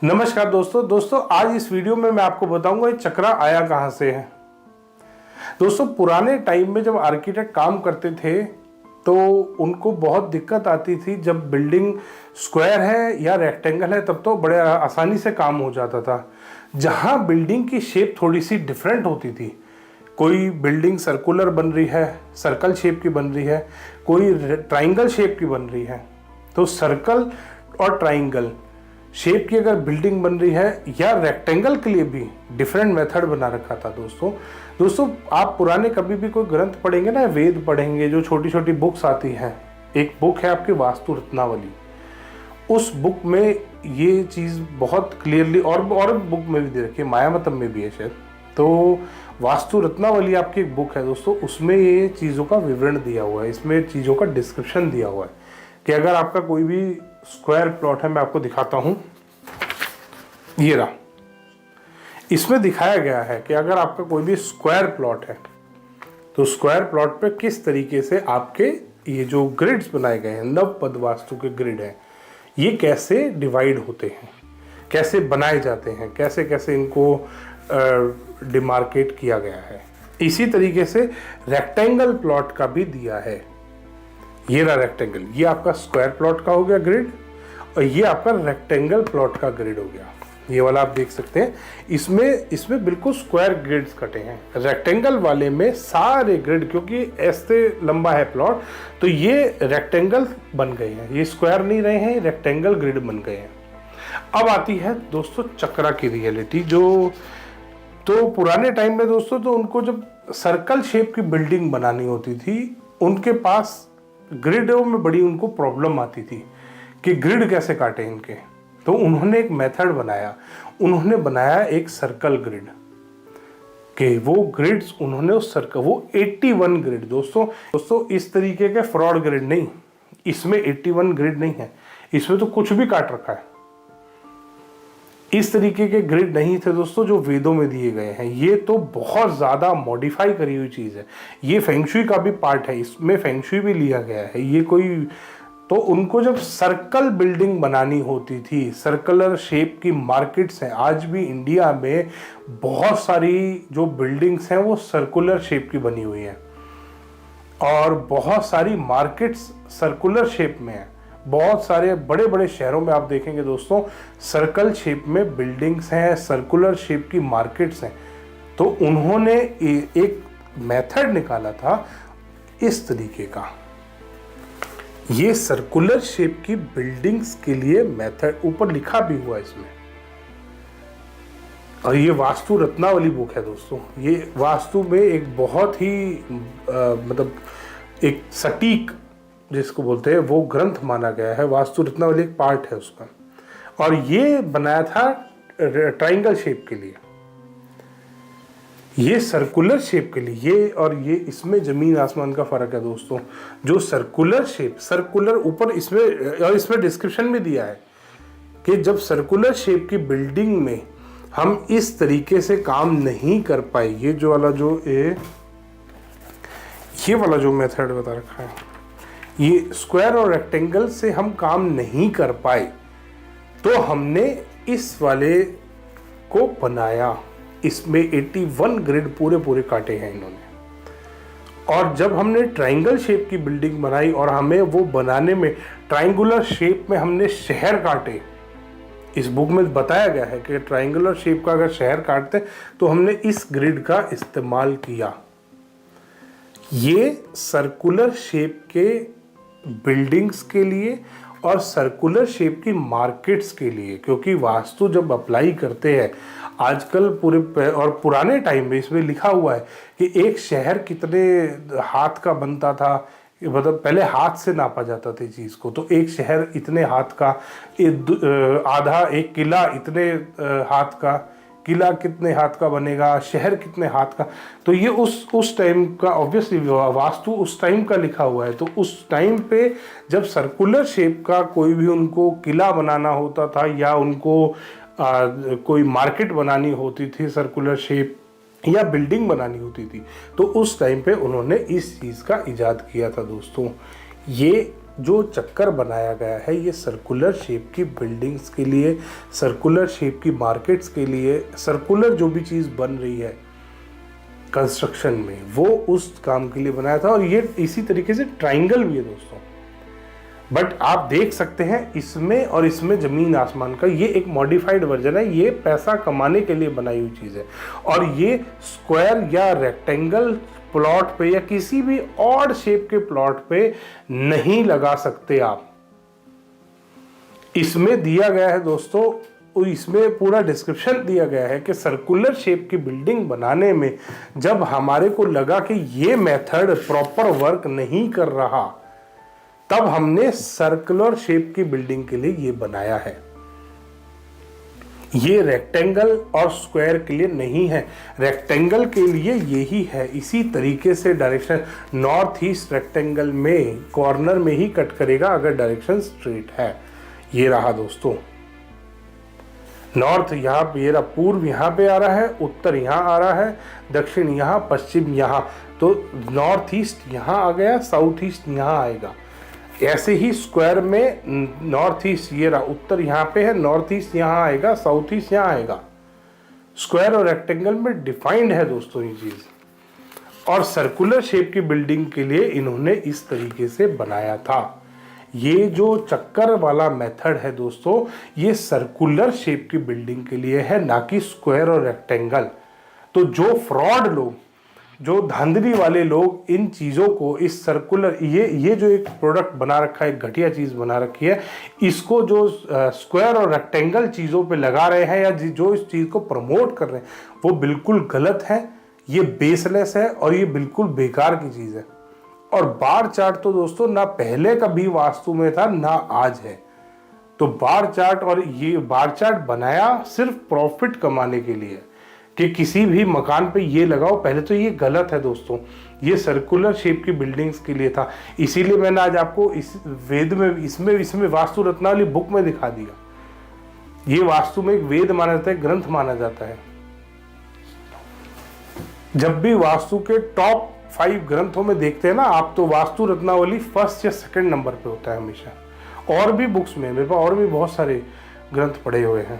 नमस्कार दोस्तों आज इस वीडियो में मैं आपको बताऊंगा ये चक्रा आया कहां से है। दोस्तों पुराने टाइम में जब आर्किटेक्ट काम करते थे तो उनको बहुत दिक्कत आती थी। जब बिल्डिंग स्क्वायर है या रेक्टेंगल है तब तो बड़े आसानी से काम हो जाता था। जहां बिल्डिंग की शेप थोड़ी सी डिफरेंट होती थी, कोई बिल्डिंग सर्कुलर बन रही है, सर्कल शेप की बन रही है, कोई ट्राइंगल शेप की बन रही है, तो सर्कल और ट्राइंगल शेप की अगर बिल्डिंग बन रही है या रेक्टेंगल के लिए भी डिफरेंट मेथड बना रखा था। दोस्तों आप पुराने कभी भी कोई ग्रंथ पढ़ेंगे ना, वेद पढ़ेंगे, जो छोटी छोटी बुक्स आती हैं, एक बुक है आपकी वास्तु रत्नावली, उस बुक में ये चीज़ बहुत क्लियरली और बुक में भी दे रखी है, मायामतम में भी है शायद। तो वास्तु रत्नावली आपकी एक बुक है दोस्तों, उसमें ये चीज़ों का विवरण दिया हुआ है, इसमें चीज़ों का डिस्क्रिप्शन दिया हुआ है कि अगर आपका कोई भी स्क्वायर प्लॉट है, मैं आपको दिखाता हूं, ये रहा, इसमें दिखाया गया है कि अगर आपका कोई भी स्क्वायर प्लॉट है तो स्क्वायर प्लॉट पे किस तरीके से आपके ये जो ग्रिड्स बनाए गए हैं, नवपद वास्तु के ग्रिड हैं, ये कैसे डिवाइड होते हैं, कैसे बनाए जाते हैं, कैसे कैसे इनको डिमार्केट किया गया है। इसी तरीके से रेक्टेंगल प्लॉट का भी दिया है। ये रहा रेक्टेंगल, ये आपका स्क्वायर प्लॉट का हो गया ग्रिड और ये आपका रेक्टेंगल प्लॉट का ग्रिड हो गया। ये वाला आप देख सकते हैं, इसमें बिल्कुल स्क्वायर ग्रिड्स कटे हैं। रेक्टेंगल वाले में सारे ग्रिड, क्योंकि ऐसे लंबा है प्लॉट तो ये रेक्टेंगल बन गए हैं, ये स्क्वायर नहीं रहे हैं, रेक्टेंगल ग्रिड बन गए हैं। अब आती है दोस्तों चक्रा की रियलिटी। तो पुराने टाइम में दोस्तों, तो उनको जब सर्कल शेप की बिल्डिंग बनानी होती थी, उनके पास ग्रिडों में बड़ी उनको प्रॉब्लम आती थी कि ग्रिड कैसे काटे इनके। तो उन्होंने एक मेथड बनाया, उन्होंने बनाया एक सर्कल ग्रिड कि वो ग्रिड्स उन्होंने उस सर्कल, वो 81 ग्रिड दोस्तों इस तरीके के फ्रॉड ग्रिड नहीं, इसमें 81 ग्रिड नहीं है, इसमें तो कुछ भी काट रखा है। इस तरीके के ग्रिड नहीं थे दोस्तों जो वेदों में दिए गए हैं, ये तो बहुत ज़्यादा मॉडिफाई करी हुई चीज़ है। ये फेंगशुई का भी पार्ट है, इसमें फेंगशुई भी लिया गया है। ये कोई, तो उनको जब सर्कल बिल्डिंग बनानी होती थी, सर्कुलर शेप की मार्केट्स हैं, आज भी इंडिया में बहुत सारी जो बिल्डिंग्स हैं वो सर्कुलर शेप की बनी हुई हैं और बहुत सारी मार्केट्स सर्कुलर शेप में हैं। बहुत सारे बड़े बड़े शहरों में आप देखेंगे दोस्तों, सर्कल शेप में बिल्डिंग्स हैं, सर्कुलर शेप की मार्केट्स हैं। तो उन्होंने एक मेथड निकाला था इस तरीके का, ये सर्कुलर शेप की बिल्डिंग्स के लिए मेथड ऊपर लिखा भी हुआ है इसमें। और ये वास्तु रत्नावली बुक है दोस्तों। ये वास्तु में एक बहुत ही मतलब एक सटीक, जिसको बोलते हैं, वो ग्रंथ माना गया है। वास्तु रत्नावली एक पार्ट है उसका, और ये बनाया था ट्राइंगल शेप के लिए, ये सर्कुलर शेप के लिए। ये और ये, इसमें जमीन आसमान का फर्क है दोस्तों। जो सर्कुलर शेप, सर्कुलर ऊपर इसमें, और इसमें डिस्क्रिप्शन भी दिया है कि जब सर्कुलर शेप की बिल्डिंग में हम इस तरीके से काम नहीं कर पाए, ये जो वाला ये वाला जो मेथड बता रखा है, ये स्क्वायर और रेक्टेंगल से हम काम नहीं कर पाए, तो हमने इस वाले को बनाया। इसमें 81 ग्रिड पूरे काटे हैं इन्होंने। और जब हमने ट्राइंगल शेप की बिल्डिंग बनाई और हमें वो बनाने में ट्राइंगुलर शेप में हमने शहर काटे, इस बुक में बताया गया है कि ट्राइंगुलर शेप का अगर शहर काटते तो हमने इस ग्रिड का इस्तेमाल किया। ये सर्कुलर शेप के बिल्डिंग्स के लिए और सर्कुलर शेप की मार्केट्स के लिए, क्योंकि वास्तु जब अप्लाई करते हैं आजकल पूरे, और पुराने टाइम में इसमें लिखा हुआ है कि एक शहर कितने हाथ का बनता था, मतलब पहले हाथ से नापा जाता था चीज़ को, तो एक शहर इतने हाथ का, आधा एक किला इतने हाथ का, किला कितने हाथ का बनेगा, शहर कितने हाथ का। तो ये उस टाइम का, ऑब्वियसली वास्तु उस टाइम का लिखा हुआ है। तो उस टाइम पे जब सर्कुलर शेप का कोई भी उनको किला बनाना होता था या उनको कोई मार्केट बनानी होती थी, सर्कुलर शेप या बिल्डिंग बनानी होती थी, तो उस टाइम पे उन्होंने इस चीज़ का इजाद किया था दोस्तों। ये जो चक्कर बनाया गया है ये सर्कुलर शेप की बिल्डिंग्स के लिए, सर्कुलर शेप की मार्केट्स के लिए, सर्कुलर जो भी चीज़ बन रही है कंस्ट्रक्शन में वो उस काम के लिए बनाया था। और ये इसी तरीके से ट्राइंगल भी है दोस्तों, बट आप देख सकते हैं इसमें और इसमें ज़मीन आसमान का। ये एक मॉडिफाइड वर्जन है, ये पैसा कमाने के लिए बनाई हुई चीज़ है। और ये स्क्वायर या रेक्टेंगल प्लॉट पे या किसी भी ऑड शेप के प्लॉट पे नहीं लगा सकते आप। इसमें दिया गया है दोस्तों, इसमें पूरा डिस्क्रिप्शन दिया गया है कि सर्कुलर शेप की बिल्डिंग बनाने में जब हमारे को लगा कि ये मेथड प्रॉपर वर्क नहीं कर रहा, तब हमने सर्कुलर शेप की बिल्डिंग के लिए ये बनाया है। ये रेक्टेंगल और स्क्वायर के लिए नहीं है, रेक्टेंगल के लिए यही है। इसी तरीके से डायरेक्शन नॉर्थ ईस्ट रेक्टेंगल में कॉर्नर में ही कट करेगा अगर डायरेक्शन स्ट्रेट है। ये रहा दोस्तों, नॉर्थ यहाँ पे, ये रहा पूर्व यहाँ पे आ रहा है, उत्तर यहाँ आ रहा है, दक्षिण यहाँ, पश्चिम यहाँ। तो नॉर्थ ईस्ट यहाँ आ गया, साउथ ईस्ट यहाँ आएगा। ऐसे ही स्क्वायर में नॉर्थ ईस्ट, ये रहा उत्तर यहाँ पे है, नॉर्थ ईस्ट यहाँ आएगा, साउथ ईस्ट यहाँ आएगा। स्क्वायर और रेक्टेंगल में डिफाइंड है दोस्तों ये चीज। और सर्कुलर शेप की बिल्डिंग के लिए इन्होंने इस तरीके से बनाया था। ये जो चक्कर वाला मेथड है दोस्तों, ये सर्कुलर शेप की बिल्डिंग के लिए है, ना कि स्क्वायर और रेक्टेंगल। तो जो फ्रॉड लोग, जो धांधली वाले लोग इन चीज़ों को, इस सर्कुलर, ये जो एक प्रोडक्ट बना रखा है, एक घटिया चीज़ बना रखी है, इसको जो स्क्वायर और रेक्टेंगल चीज़ों पे लगा रहे हैं या जो इस चीज़ को प्रमोट कर रहे हैं, वो बिल्कुल गलत है, ये बेसलेस है और ये बिल्कुल बेकार की चीज़ है। और बार चार्ट तो दोस्तों ना पहले कभी वास्तु में था ना आज है। तो बार चार्ट, और ये बार चार्ट बनाया सिर्फ प्रॉफिट कमाने के लिए कि किसी भी मकान पे ये लगाओ, पहले तो ये गलत है दोस्तों। ये सर्कुलर शेप की बिल्डिंग्स के लिए था। इसीलिए मैंने आज आपको इस वेद में, इसमें वास्तु रत्नावली बुक में दिखा दिया। ये वास्तु में एक वेद माना जाता है, ग्रंथ माना जाता है। जब भी वास्तु के टॉप 5 ग्रंथों में देखते हैं ना आप, तो वास्तु रत्नावली फर्स्ट या सेकंड नंबर पे होता है हमेशा। और भी बुक्स में, मेरे पास और भी बहुत सारे ग्रंथ पढ़े हुए हैं,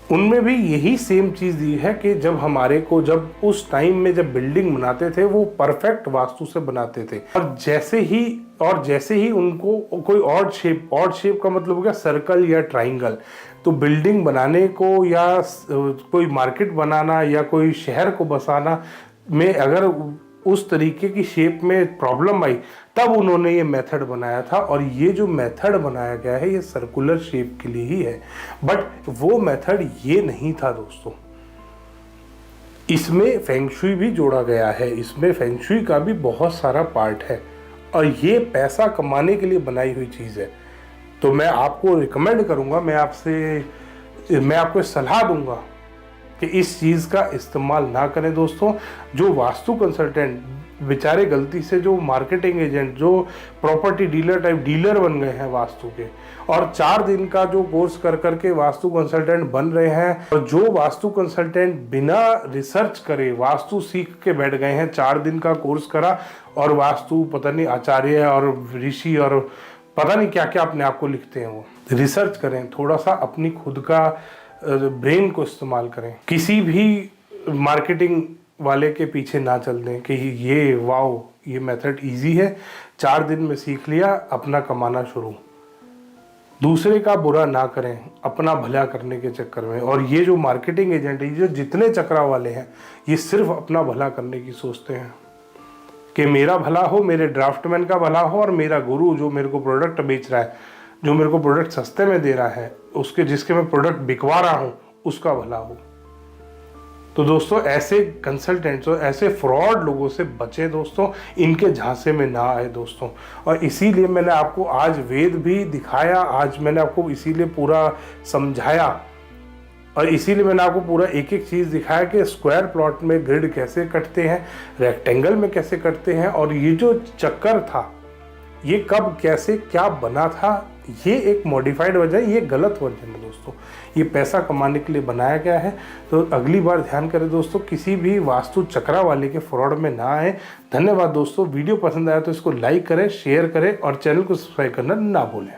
उनमें भी यही सेम चीज़ दी है कि जब हमारे को, जब उस टाइम में जब बिल्डिंग बनाते थे वो परफेक्ट वास्तु से बनाते थे। और जैसे ही उनको कोई ऑड शेप का मतलब हो गया सर्कल या ट्राइंगल, तो बिल्डिंग बनाने को या कोई मार्केट बनाना या कोई शहर को बसाना में अगर उस तरीके की शेप में प्रॉब्लम आई, तब उन्होंने ये मेथड बनाया था। और ये जो मेथड बनाया गया है ये सर्कुलर शेप के लिए ही है, बट वो मेथड ये नहीं था दोस्तों। इसमें फेंग शुई भी जोड़ा गया है, इसमें फेंग शुई का भी बहुत सारा पार्ट है, और ये पैसा कमाने के लिए बनाई हुई चीज़ है। तो मैं आपको रिकमेंड करूँगा, मैं आपको सलाह दूंगा कि इस चीज़ का इस्तेमाल ना करें दोस्तों। जो वास्तु कंसल्टेंट बेचारे गलती से, जो मार्केटिंग एजेंट, जो प्रॉपर्टी डीलर टाइप डीलर बन गए हैं वास्तु के, और 4 दिन का जो कोर्स कर करके वास्तु कंसल्टेंट बन रहे हैं, और जो वास्तु कंसल्टेंट बिना रिसर्च करे वास्तु सीख के बैठ गए हैं, 4 दिन का कोर्स करा और वास्तु पता नहीं आचार्य और ऋषि और पता नहीं क्या क्या अपने आप को लिखते हैं। वो रिसर्च करें, थोड़ा सा अपनी खुद का ब्रेन को इस्तेमाल करें। किसी भी मार्केटिंग वाले के पीछे ना चल दें कि ये वाओ ये मेथड इजी है, 4 दिन में सीख लिया, अपना कमाना शुरू। दूसरे का बुरा ना करें अपना भला करने के चक्कर में। और ये जो मार्केटिंग एजेंट है, ये जितने चक्रा वाले हैं, ये सिर्फ अपना भला करने की सोचते हैं कि मेरा भला हो, मेरे ड्राफ्टमैन का भला हो, और मेरा गुरु जो मेरे को प्रोडक्ट बेच रहा है, जो मेरे को प्रोडक्ट सस्ते में दे रहा है, उसके जिसके मैं प्रोडक्ट बिकवा रहा हूँ, उसका भला हो। तो दोस्तों ऐसे कंसल्टेंट्स और ऐसे फ्रॉड लोगों से बचें दोस्तों, इनके झांसे में ना आए दोस्तों। और इसीलिए मैंने आपको आज वेद भी दिखाया, आज मैंने आपको इसीलिए पूरा समझाया, और इसीलिए मैंने आपको पूरा एक एक चीज़ दिखाया कि स्क्वायर प्लॉट में ग्रिड कैसे कटते हैं, रेक्टेंगल में कैसे कटते हैं, और ये जो चक्कर था ये कब कैसे क्या बना था, ये एक मॉडिफाइड वर्जन, ये गलत वर्जन है दोस्तों। दोस्तों, ये पैसा कमाने के लिए बनाया गया है। तो अगली बार ध्यान करें दोस्तों, किसी भी वास्तु चक्रा वाले के फ्रॉड में ना आए। धन्यवाद दोस्तों। वीडियो पसंद आया तो इसको लाइक करें, शेयर करें और चैनल को सब्सक्राइब करना ना भूलें।